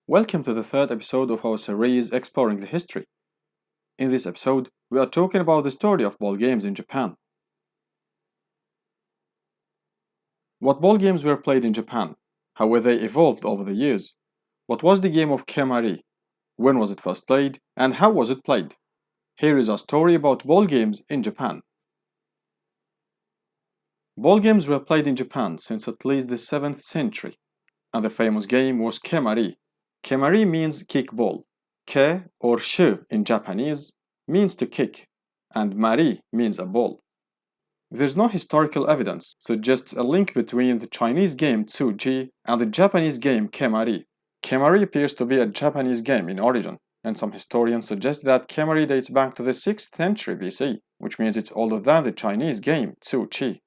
Welcome to the third episode of our series exploring the history. In this episode, we are talking about the story of ball games in Japan. What ball games were played in Japan? How were they evolved over the years? What was the game of Kemari? When was it first played? And how was it played? Here is a story about ball games in Japan. Ball games were played in Japan since at least the 7th century, and the famous game was Kemari. Kemari means kick ball. Ke or shu in Japanese means to kick, and mari means a ball. There's no historical evidence suggests a link between the Chinese game tsuji and the Japanese game Kemari. Kemari appears to be a Japanese game in origin, and some historians suggest that Kemari dates back to the 6th century BC, which means it's older than the Chinese game tsuji.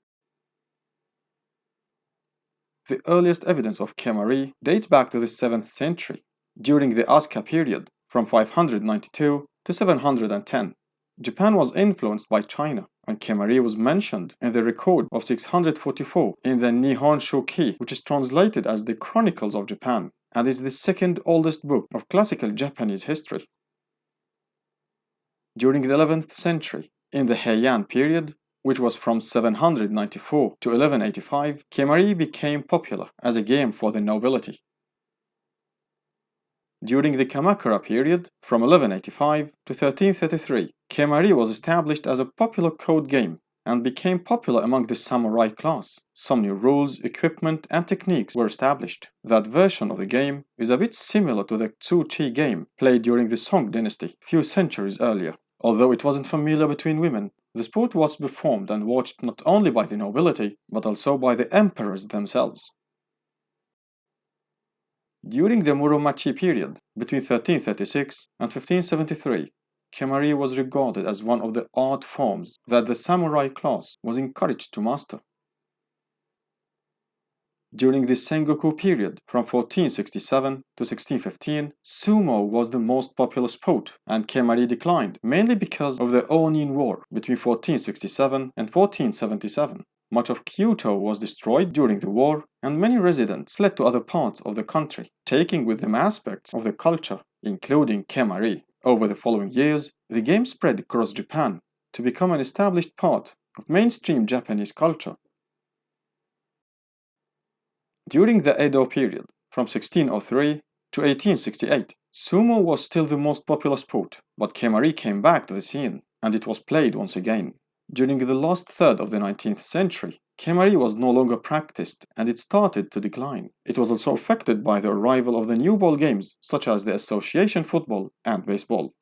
The earliest evidence of Kemari dates back to the 7th century, during the Asuka period, from 592 to 710. Japan was influenced by China, and Kemari was mentioned in the record of 644 in the Nihon Shoki, which is translated as the Chronicles of Japan, and is the second oldest book of classical Japanese history. During the 11th century, in the Heian period, which was from 794 to 1185, Kemari became popular as a game for the nobility. During the Kamakura period, from 1185 to 1333, Kemari was established as a popular code game and became popular among the samurai class. Some new rules, equipment, and techniques were established. That version of the game is a bit similar to the Tsuchi game played during the Song dynasty few centuries earlier. Although it wasn't familiar between women, the sport was performed and watched not only by the nobility, but also by the emperors themselves. During the Muromachi period, between 1336 and 1573, Kemari was regarded as one of the art forms that the samurai class was encouraged to master. During the Sengoku period, from 1467 to 1615, sumo was the most popular sport, and Kemari declined, mainly because of the Onin War between 1467 and 1477. Much of Kyoto was destroyed during the war, and many residents fled to other parts of the country, taking with them aspects of the culture, including Kemari. Over the following years, the game spread across Japan to become an established part of mainstream Japanese culture. During the Edo period, from 1603 to 1868, sumo was still the most popular sport, but Kemari came back to the scene, and it was played once again. During the last third of the 19th century, Kemari was no longer practiced and it started to decline. It was also affected by the arrival of the new ball games such as the association football and baseball.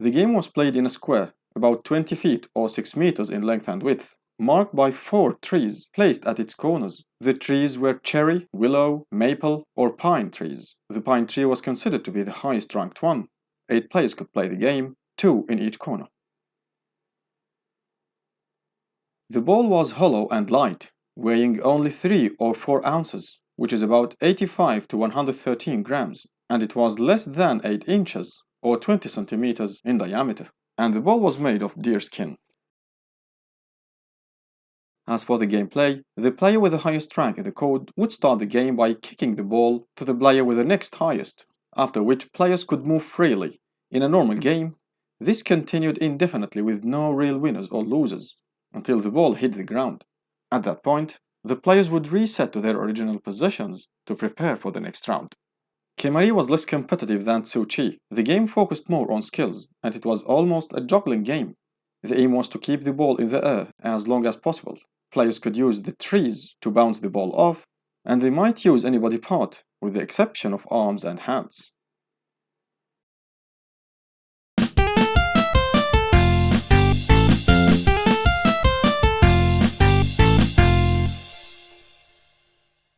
The game was played in a square, about 20 feet or 6 meters in length and width, marked by 4 trees placed at its corners. The trees were cherry, willow, maple, or pine trees. The pine tree was considered to be the highest ranked one. 8 players could play the game, 2 in each corner. The ball was hollow and light, weighing only 3 or 4 ounces, which is about 85 to 113 grams, and it was less than 8 inches or 20 centimeters in diameter, and the ball was made of deer skin. As for the gameplay, the player with the highest rank in the code would start the game by kicking the ball to the player with the next highest, after which players could move freely. In a normal game, this continued indefinitely with no real winners or losers, until the ball hit the ground. At that point, the players would reset to their original positions to prepare for the next round. Kemari was less competitive than Tsuchi. The game focused more on skills, and it was almost a juggling game. The aim was to keep the ball in the air as long as possible. Players could use the trees to bounce the ball off, and they might use any body part, with the exception of arms and hands.